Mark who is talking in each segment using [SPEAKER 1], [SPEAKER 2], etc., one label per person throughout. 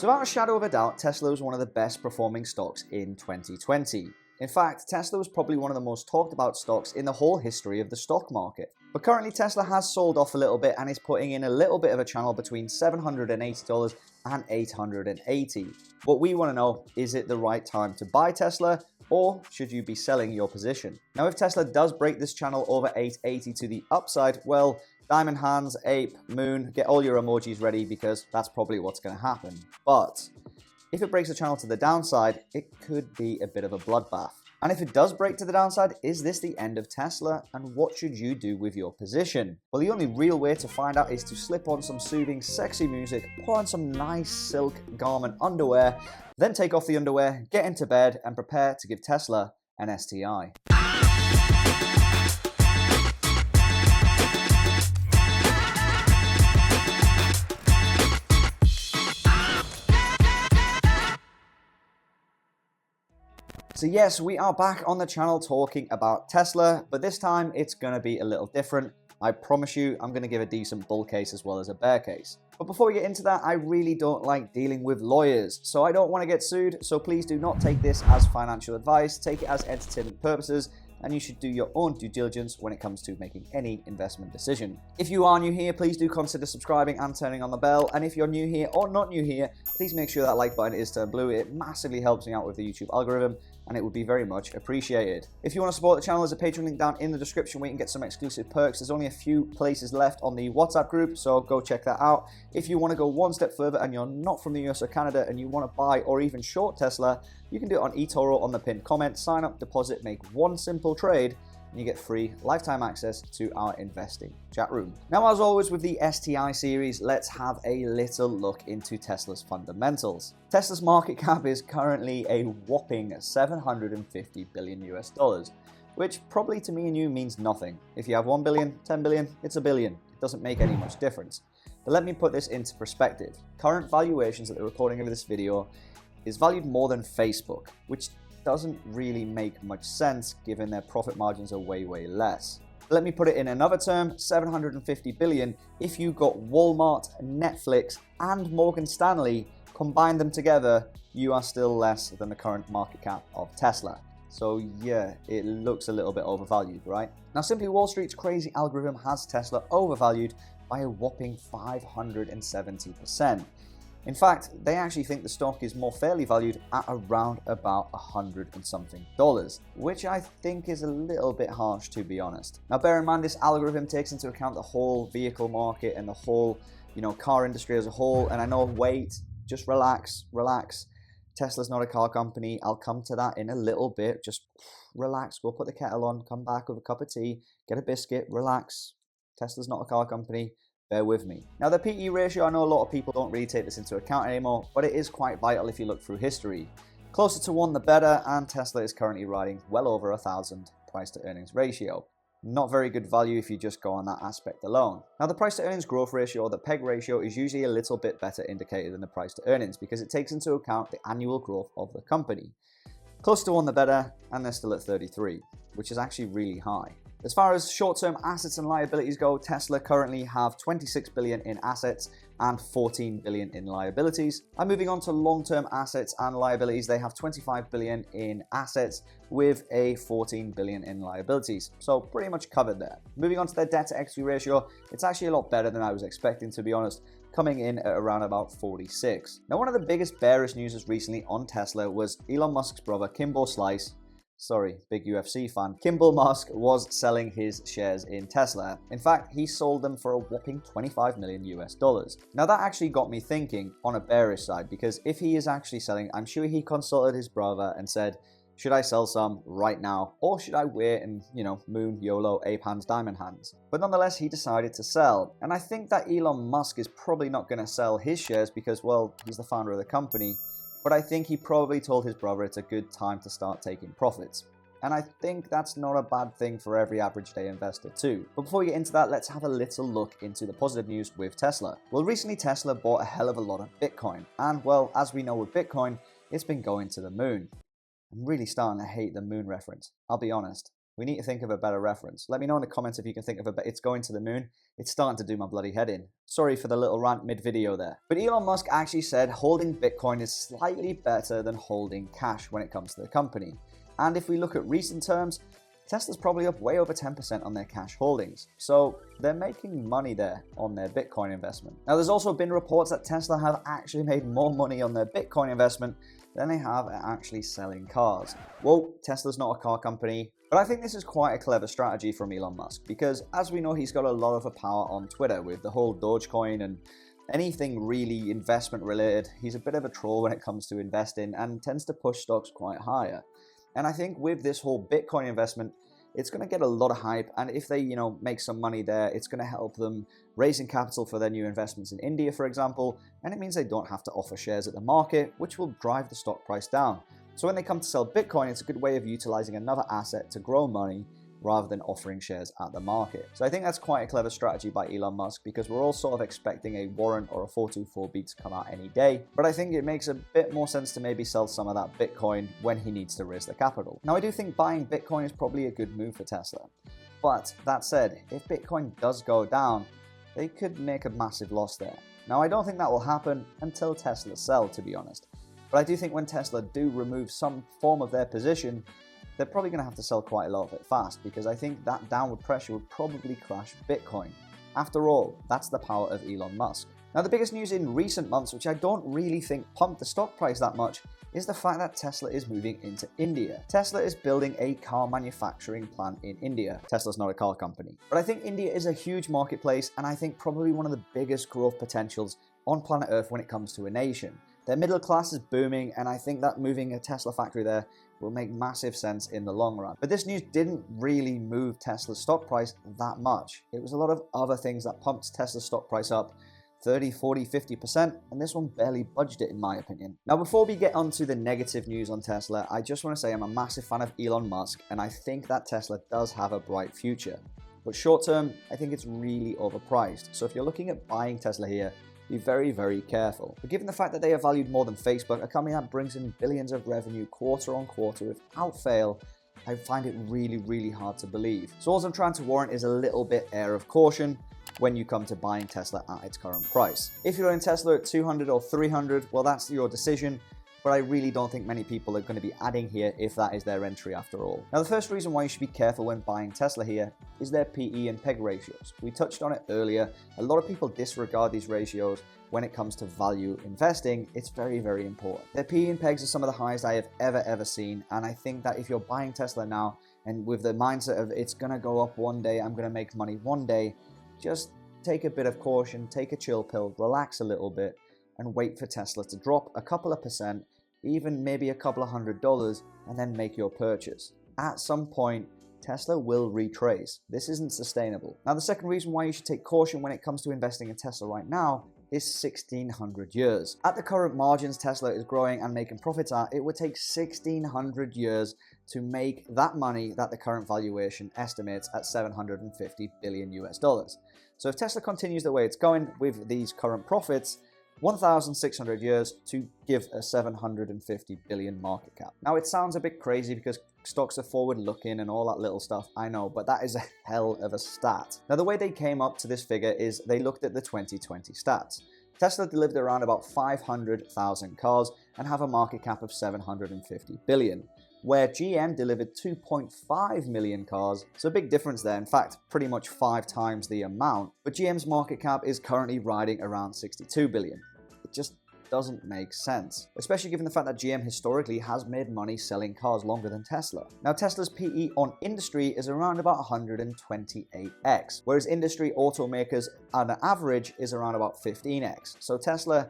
[SPEAKER 1] So without a shadow of a doubt, Tesla was one of the best performing stocks in 2020. In fact, Tesla was probably one of the most talked about stocks in the whole history of the stock market. But currently Tesla has sold off a little bit and is putting in a little bit of a channel between $780 and $880. What we want to know, is it the right time to buy Tesla, or should you be selling your position? Now if Tesla does break this channel over 880 to the upside, well, diamond hands, ape, moon, get all your emojis ready because that's probably what's going to happen. But if it breaks the channel to the downside, it could be a bit of a bloodbath. And if it does break to the downside, is this the end of Tesla? And what should you do with your position? Well, the only real way to find out is to slip on some soothing, sexy music, put on some nice silk garment underwear, then take off the underwear, get into bed, and prepare to give Tesla an STI. So yes, we are back on the channel talking about Tesla, but this time it's going to be a little different. I promise you, I'm going to give a decent bull case as well as a bear case. But before we get into that, I really don't like dealing with lawyers, so I don't want to get sued, so please do not take this as financial advice, take it as entertainment purposes, and you should do your own due diligence when it comes to making any investment decision. If you are new here, please do consider subscribing and turning on the bell, and if you're new here or not new here, please make sure that like button is turned blue. It massively helps me out with the YouTube algorithm, and it would be very much appreciated. If you want to support the channel, there's a Patreon link down in the description where you can get some exclusive perks. There's only a few places left on the WhatsApp group, so go check that out. If you want to go one step further and you're not from the US or Canada and you want to buy or even short Tesla, you can do it on eToro on the pinned comment. Sign up, deposit, make one simple trade, and you get free lifetime access to our investing chat room. Now, as always with the STI series, let's have a little look into Tesla's fundamentals. Tesla's market cap is currently a whopping $750 billion US, which probably to me and you means nothing. If you have 1 billion, 10 billion, it's a billion. It doesn't make any much difference. But let me put this into perspective. Current valuations at the recording of this video is valued more than Facebook, which doesn't really make much sense given their profit margins are way less. Let me put it in another term, 750 billion. If you got Walmart, Netflix, and Morgan Stanley, combine them together, you are still less than the current market cap of Tesla. So yeah, it looks a little bit overvalued, right? Now, simply Wall Street's crazy algorithm has Tesla overvalued by a whopping 570%. In fact, they actually think the stock is more fairly valued at around about $100 and something, which I think is a little bit harsh, to be honest. Now, bear in mind, this algorithm takes into account the whole vehicle market and the whole, car industry as a whole. And I know, wait, just relax. Tesla's not a car company. I'll come to that in a little bit. Just relax, go put the kettle on, come back with a cup of tea, get a biscuit, relax. Tesla's not a car company. Bear with me. Now, the PE ratio, I know a lot of people don't really take this into account anymore, but it is quite vital if you look through history. Closer to 1 the better, and Tesla is currently riding well over 1,000 price to earnings ratio. Not very good value if you just go on that aspect alone. Now, the price to earnings growth ratio, or the PEG ratio, is usually a little bit better indicator than the price to earnings because it takes into account the annual growth of the company. Close to 1 the better, and they're still at 33, which is actually really high. As far as short-term assets and liabilities go, Tesla currently have 26 billion in assets and 14 billion in liabilities. And moving on to long-term assets and liabilities, they have 25 billion in assets with a 14 billion in liabilities. So pretty much covered there. Moving on to their debt to equity ratio, it's actually a lot better than I was expecting, to be honest, coming in at around about 46. Now, one of the biggest bearish news recently on Tesla was Elon Musk's brother, big UFC fan, Kimball Musk was selling his shares in Tesla. In fact, he sold them for a whopping $25 million US. Now, that actually got me thinking on a bearish side, because if he is actually selling, I'm sure he consulted his brother and said, should I sell some right now, or should I wait and, moon, YOLO, ape hands, diamond hands? But nonetheless, he decided to sell. And I think that Elon Musk is probably not going to sell his shares because, well, he's the founder of the company. But I think he probably told his brother it's a good time to start taking profits. And I think that's not a bad thing for every average day investor too. But before we get into that, let's have a little look into the positive news with Tesla. Well, recently Tesla bought a hell of a lot of Bitcoin. And well, as we know with Bitcoin, it's been going to the moon. I'm really starting to hate the moon reference, I'll be honest. We need to think of a better reference. Let me know in the comments if you can think of a better. It's going to the moon. It's starting to do my bloody head in. Sorry for the little rant mid-video there. But Elon Musk actually said holding Bitcoin is slightly better than holding cash when it comes to the company. And if we look at recent terms, Tesla's probably up way over 10% on their cash holdings. So they're making money there on their Bitcoin investment. Now, there's also been reports that Tesla have actually made more money on their Bitcoin investment than they have at actually selling cars. Well, Tesla's not a car company, but I think this is quite a clever strategy from Elon Musk because, as we know, he's got a lot of power on Twitter with the whole Dogecoin and anything really investment related. He's a bit of a troll when it comes to investing and tends to push stocks quite higher. And I think with this whole Bitcoin investment, it's going to get a lot of hype, and if they, make some money there, it's going to help them raising capital for their new investments in India, for example, and it means they don't have to offer shares at the market, which will drive the stock price down. So when they come to sell Bitcoin, it's a good way of utilizing another asset to grow money rather than offering shares at the market. So I think that's quite a clever strategy by Elon Musk because we're all sort of expecting a warrant or a 424B to come out any day. But I think it makes a bit more sense to maybe sell some of that Bitcoin when he needs to raise the capital. Now, I do think buying Bitcoin is probably a good move for Tesla. But that said, if Bitcoin does go down, they could make a massive loss there. Now, I don't think that will happen until Tesla sell, to be honest. But I do think when Tesla do remove some form of their position, they're probably going to have to sell quite a lot of it fast because I think that downward pressure would probably crash Bitcoin. After all, that's the power of Elon Musk. Now, the biggest news in recent months, which I don't really think pumped the stock price that much, is the fact that Tesla is moving into India. Tesla is building a car manufacturing plant in India. Tesla's not a car company. But I think India is a huge marketplace and I think probably one of the biggest growth potentials on planet Earth when it comes to a nation. Their middle class is booming and I think that moving a Tesla factory there will make massive sense in the long run. But this news didn't really move Tesla's stock price that much. It was a lot of other things that pumped Tesla's stock price up 30, 40, 50%, and this one barely budged it in my opinion. Now, before we get onto the negative news on Tesla, I just want to say I'm a massive fan of Elon Musk, and I think that Tesla does have a bright future. But short term, I think it's really overpriced. So if you're looking at buying Tesla here, be very, very careful. But given the fact that they are valued more than Facebook, a company that brings in billions of revenue quarter on quarter without fail, I find it really, really hard to believe. So all I'm trying to warrant is a little bit air of caution when you come to buying Tesla at its current price. If you're in Tesla at 200 or 300, well, that's your decision. But I really don't think many people are going to be adding here if that is their entry after all. Now, the first reason why you should be careful when buying Tesla here is their PE and PEG ratios. We touched on it earlier. A lot of people disregard these ratios when it comes to value investing. It's very, very important. Their PE and PEGs are some of the highest I have ever seen. And I think that if you're buying Tesla now and with the mindset of it's going to go up one day, I'm going to make money one day, just take a bit of caution, take a chill pill, relax a little bit, and wait for Tesla to drop a couple of percent, even maybe a couple of $100, and then make your purchase. At some point, Tesla will retrace. This isn't sustainable. Now, the second reason why you should take caution when it comes to investing in Tesla right now is 1600 years. At the current margins Tesla is growing and making profits at, it would take 1600 years to make that money that the current valuation estimates at $750 billion US. So if Tesla continues the way it's going with these current profits, 1,600 years to give a 750 billion market cap. Now, it sounds a bit crazy because stocks are forward looking and all that little stuff, I know, but that is a hell of a stat. Now, the way they came up to this figure is they looked at the 2020 stats. Tesla delivered around about 500,000 cars and have a market cap of 750 billion, where GM delivered 2.5 million cars. So a big difference there. In fact, pretty much 5 times the amount. But GM's market cap is currently riding around 62 billion. It just doesn't make sense, especially given the fact that GM historically has made money selling cars longer than Tesla. Now, Tesla's PE on industry is around about 128x, whereas industry automakers on average is around about 15x. So Tesla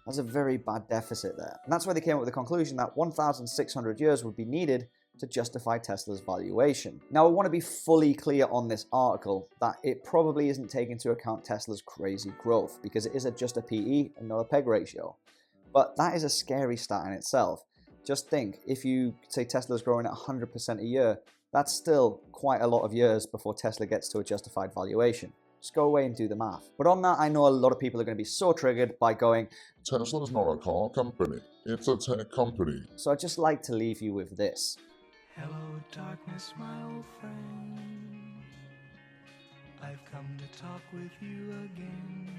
[SPEAKER 1] has a very bad deficit there. And that's why they came up with the conclusion that 1,600 years would be needed to justify Tesla's valuation. Now, I want to be fully clear on this article that it probably isn't taking into account Tesla's crazy growth because it is just a PE and not a PEG ratio. But that is a scary stat in itself. Just think, if you say Tesla's growing at 100% a year, that's still quite a lot of years before Tesla gets to a justified valuation. Just go away and do the math. But on that, I know a lot of people are going to be so triggered by going,
[SPEAKER 2] Tesla's not a car company, it's a tech company.
[SPEAKER 1] So I'd just like to leave you with this.
[SPEAKER 2] Hello, darkness, my old friend. I've come to talk with you again.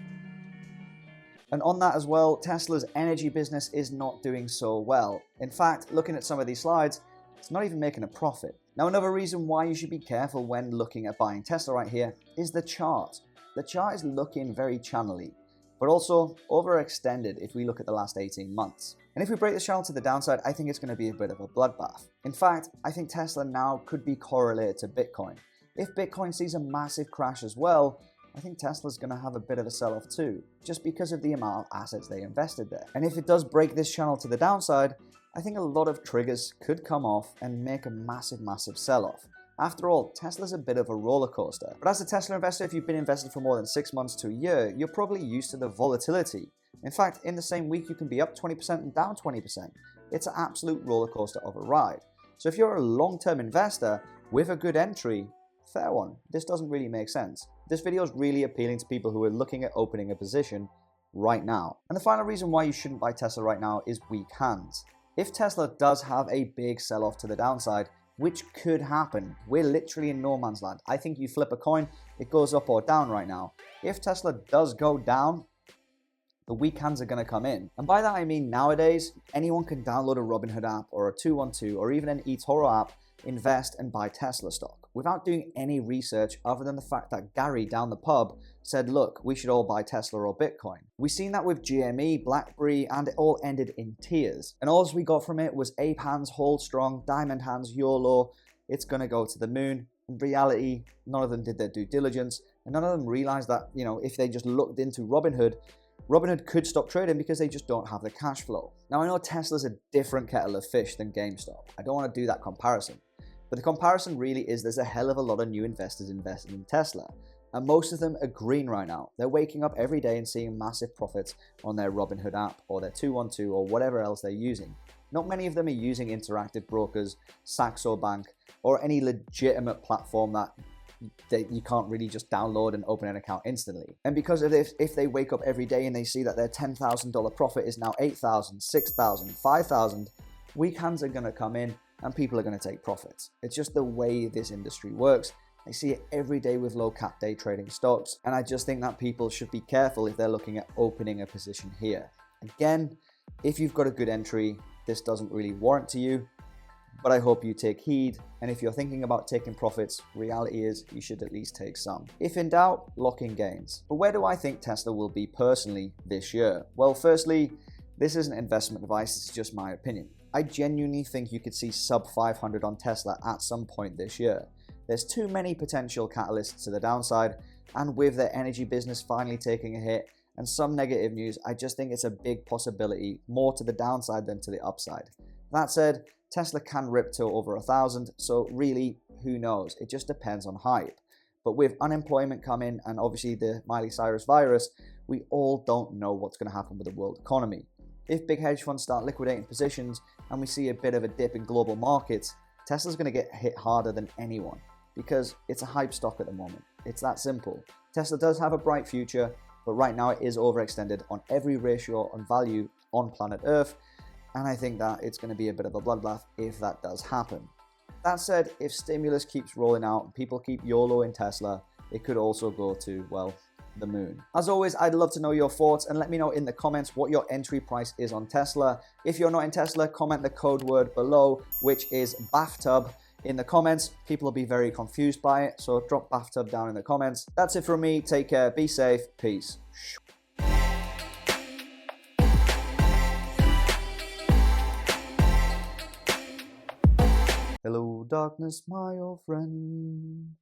[SPEAKER 1] And on that as well, Tesla's energy business is not doing so well. In fact, looking at some of these slides, it's not even making a profit. Now, another reason why you should be careful when looking at buying Tesla right here is the chart. The chart is looking very channely, but also overextended if we look at the last 18 months. And if we break the channel to the downside, I think it's going to be a bit of a bloodbath. In fact, I think Tesla now could be correlated to Bitcoin. If Bitcoin sees a massive crash as well, I think Tesla's going to have a bit of a sell-off too, just because of the amount of assets they invested there. And if it does break this channel to the downside, I think a lot of triggers could come off and make a massive sell-off. After all, Tesla's a bit of a roller coaster. But as a Tesla investor, if you've been invested for more than 6 months to a year, you're probably used to the volatility. In fact, in the same week, you can be up 20% and down 20%. It's an absolute roller coaster of a ride. So if you're a long-term investor with a good entry, fair one. This doesn't really make sense. This video is really appealing to people who are looking at opening a position right now. And the final reason why you shouldn't buy Tesla right now is weak hands. If Tesla does have a big sell-off to the downside, which could happen, we're literally in no man's land. I think you flip a coin, it goes up or down right now. If Tesla does go down, the weak hands are going to come in. And by that I mean nowadays, anyone can download a Robinhood app or a 212 or even an eTORO app, invest and buy Tesla stock without doing any research other than the fact that Gary down the pub said, look, we should all buy Tesla or Bitcoin. We've seen that with GME, BlackBerry, and it all ended in tears. And all we got from it was ape hands, hold strong, diamond hands, YOLO, it's gonna go to the moon. In reality, none of them did their due diligence, and none of them realized that, if they just looked into Robinhood could stop trading because they just don't have the cash flow. Now, I know Tesla's a different kettle of fish than GameStop. I don't want to do that comparison. But the comparison really is there's a hell of a lot of new investors invested in Tesla. And most of them are green right now. They're waking up every day and seeing massive profits on their Robinhood app or their 212 or whatever else they're using. Not many of them are using Interactive Brokers, Saxo Bank, or any legitimate platform that you can't really just download and open an account instantly. And because of this, if they wake up every day and they see that their $10,000 profit is now $8,000, $6,000, $5,000, weak hands are going to come in and people are going to take profits. It's just the way this industry works. I see it every day with low cap day trading stocks, and I just think that people should be careful if they're looking at opening a position here. Again, if you've got a good entry, this doesn't really warrant to you, but I hope you take heed, and if you're thinking about taking profits, reality is you should at least take some. If in doubt, lock in gains. But where do I think Tesla will be personally this year? Well, firstly, this isn't investment advice, this is just my opinion. I genuinely think you could see sub 500 on Tesla at some point this year. There's too many potential catalysts to the downside, and with their energy business finally taking a hit and some negative news, I just think it's a big possibility, more to the downside than to the upside. That said, Tesla can rip to over 1,000, so really, who knows? It just depends on hype. But with unemployment coming and obviously the Miley Cyrus virus, we all don't know what's going to happen with the world economy. If big hedge funds start liquidating positions and we see a bit of a dip in global markets, Tesla's going to get hit harder than anyone because it's a hype stock at the moment. It's that simple. Tesla does have a bright future, but right now it is overextended on every ratio on value on planet Earth, and I think that it's going to be a bit of a bloodbath if that does happen. That said, if stimulus keeps rolling out and people keep YOLO in Tesla, it could also go to, well, the moon. As always, I'd love to know your thoughts and let me know in the comments what your entry price is on Tesla. If you're not in Tesla, comment the code word below, which is bathtub, in the comments. People will be very confused by it, so drop bathtub down in the comments. That's it from me. Take care, be safe, peace. Hello, darkness, my old friend.